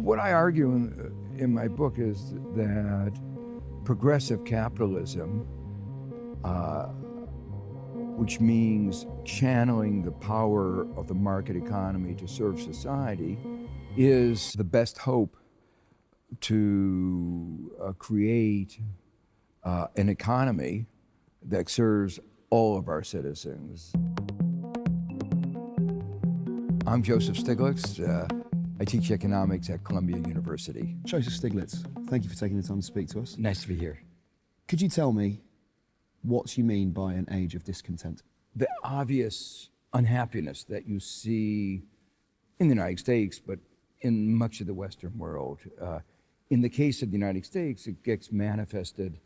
What I argue in my book is that progressive capitalism, which means channeling the power of the market economy to serve society, is the best hope to create an economy that serves all of our citizens. I'm Joseph Stiglitz. I teach economics at Columbia University. Joseph Stiglitz, thank you for taking the time to speak to us. Nice to be here. Could you tell me what you mean by an age of discontent? The obvious unhappiness that you see in the United States, but in much of the Western world. In the case of the United States, it gets manifested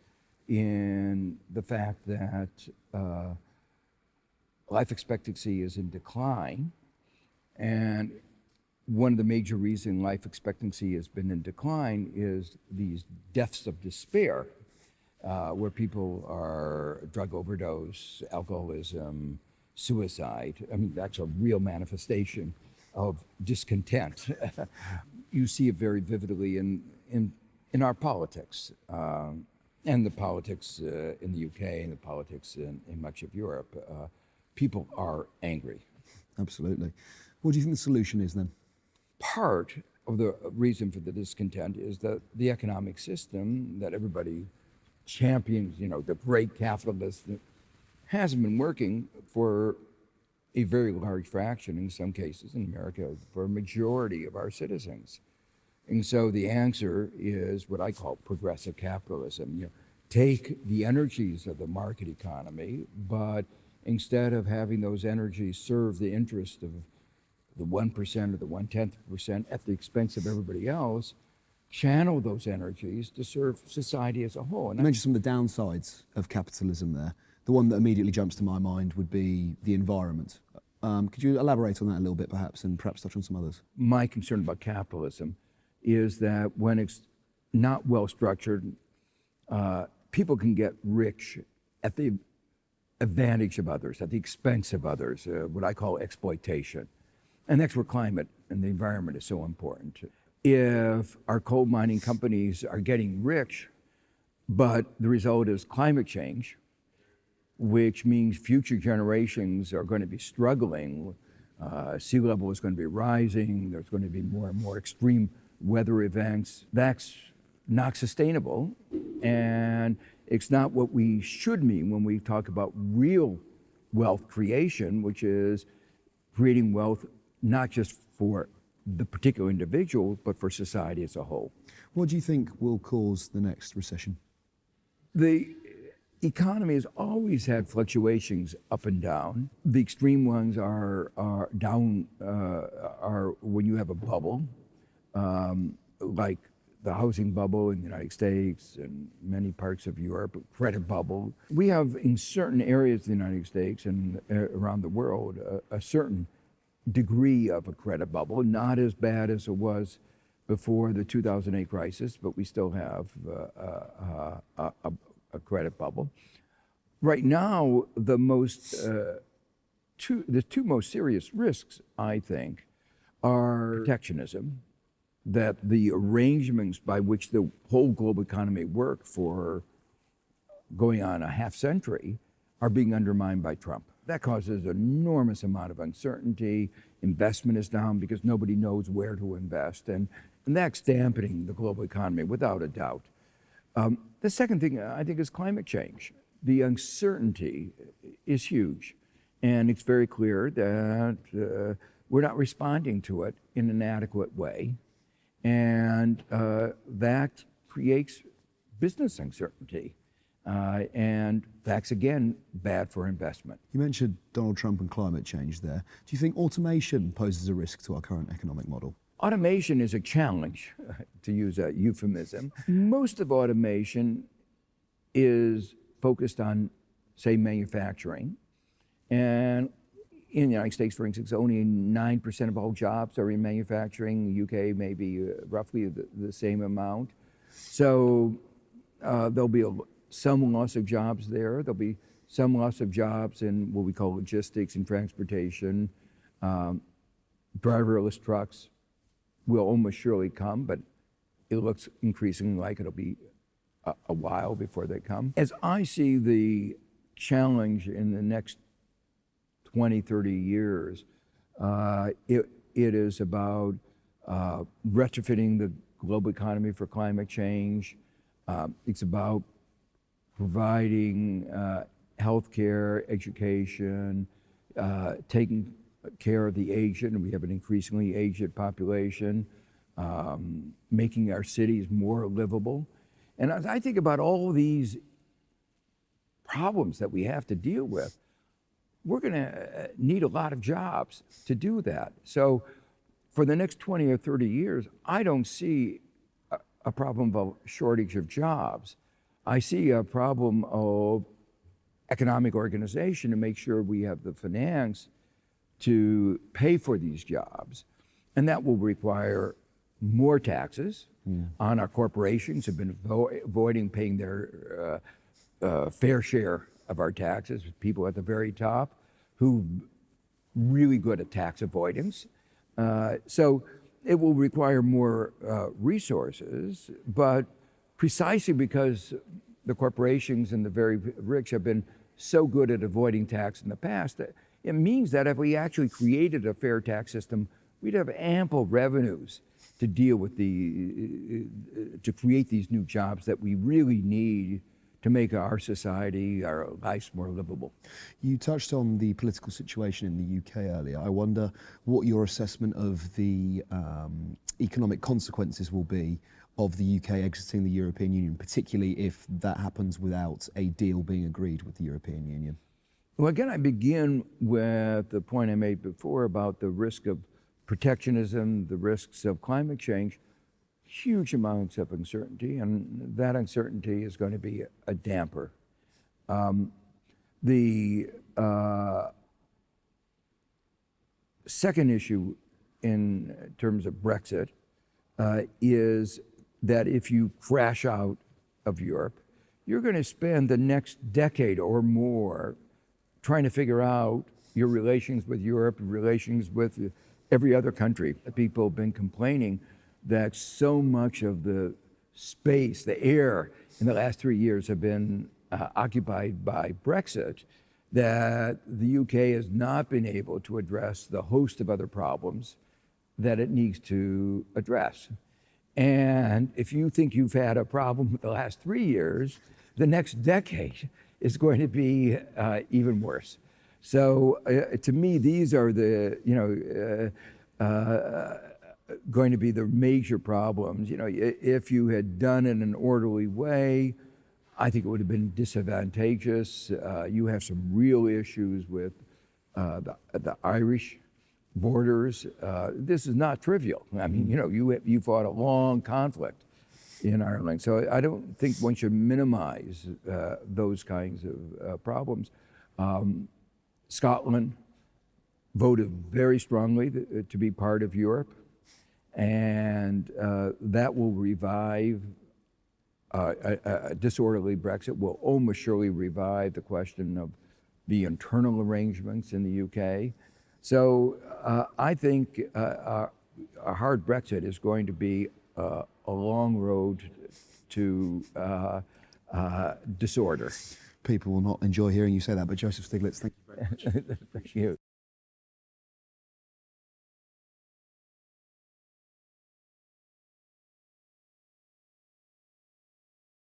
in the fact that life expectancy is in decline. And one of the major reasons life expectancy has been in decline is these deaths of despair, where people are drug overdose, alcoholism, suicide. I mean, that's a real manifestation of discontent. You see it very vividly in our politics, and the politics in the UK and the politics in much of Europe. People are angry. Absolutely. What do you think the solution is then? Part of the reason for the discontent is that the economic system that everybody champions, the great capitalist, hasn't been working for a very large fraction, in some cases in America, for a majority of our citizens. And so the answer is what I call progressive capitalism. Take the energies of the market economy, but instead of having those energies serve the interest of the 1% or the 1/10% at the expense of everybody else, channel those energies to serve society as a whole. And you mentioned some of the downsides of capitalism there. The one that immediately jumps to my mind would be the environment. Could you elaborate on that a little bit perhaps, and perhaps touch on some others? My concern about capitalism is that when it's not well structured, people can get rich at the advantage of others, at the expense of others, what I call exploitation. And that's where climate and the environment is so important. If our coal mining companies are getting rich, but the result is climate change, which means future generations are going to be struggling, sea level is going to be rising, there's going to be more and more extreme weather events, that's not sustainable. And it's not what we should mean when we talk about real wealth creation, which is creating wealth not just for the particular individual, but for society as a whole. What do you think will cause the next recession? The economy has always had fluctuations up and down. The extreme ones are down, are when you have a bubble, like the housing bubble in the United States and many parts of Europe, credit bubble. We have in certain areas of the United States and around the world a certain degree of a credit bubble, not as bad as it was before the 2008 crisis, but we still have a credit bubble. Right now, the two most serious risks, I think, are protectionism, that the arrangements by which the whole global economy worked for going on a half century are being undermined by Trump. That causes an enormous amount of uncertainty. Investment is down because nobody knows where to invest, and that's dampening the global economy without a doubt. The second thing, I think, is climate change. The uncertainty is huge, and it's very clear that we're not responding to it in an adequate way, and that creates business uncertainty. And that's, again, bad for investment. You mentioned Donald Trump and climate change there. Do you think automation poses a risk to our current economic model? Automation is a challenge, to use a euphemism. Most of automation is focused on, say, manufacturing. And in the United States, for instance, only 9% of all jobs are in manufacturing. The UK may be roughly the same amount. So there'll be some loss of jobs there. There'll be some loss of jobs in what we call logistics and transportation, driverless trucks, will almost surely come, but it looks increasingly like it'll be a while before they come. As I see the challenge in the next 20, 30 years, it is about retrofitting the global economy for climate change. It's about providing healthcare, education, taking care of the aged, and we have an increasingly aged population, making our cities more livable. And as I think about all these problems that we have to deal with, we're going to need a lot of jobs to do that. So for the next 20 or 30 years, I don't see a problem of shortage of jobs. I see a problem of economic organization to make sure we have the finance to pay for these jobs. And that will require more taxes on our corporations who've been avoiding paying their fair share of our taxes, people at the very top who really good at tax avoidance. So it will require more resources, but precisely because the corporations and the very rich have been so good at avoiding tax in the past, it means that if we actually created a fair tax system, we'd have ample revenues to deal with to create these new jobs that we really need to make our society, our lives more livable. You touched on the political situation in the UK earlier. I wonder what your assessment of the economic consequences will be of the UK exiting the European Union, particularly if that happens without a deal being agreed with the European Union. Well, again, I begin with the point I made before about the risk of protectionism, the risks of climate change, huge amounts of uncertainty, and that uncertainty is going to be a damper. The second issue in terms of Brexit is that if you crash out of Europe, you're going to spend the next decade or more trying to figure out your relations with Europe, relations with every other country. People have been complaining that so much of the space, the air in the last 3 years have been occupied by Brexit, that the UK has not been able to address the host of other problems that it needs to address. And if you think you've had a problem with the last 3 years, the next decade is going to be even worse. So to me, these are the, going to be the major problems. If you had done it in an orderly way, I think it would have been disadvantageous. You have some real issues with the Irish borders. This is not trivial. I mean, you fought a long conflict in Ireland. So I don't think one should minimize those kinds of problems. Scotland voted very strongly to be part of Europe, and that will revive a disorderly Brexit, will almost surely revive the question of the internal arrangements in the UK. So I think a hard Brexit is going to be a long road to disorder. People will not enjoy hearing you say that, but Joseph Stiglitz, thank you very much. Thank you.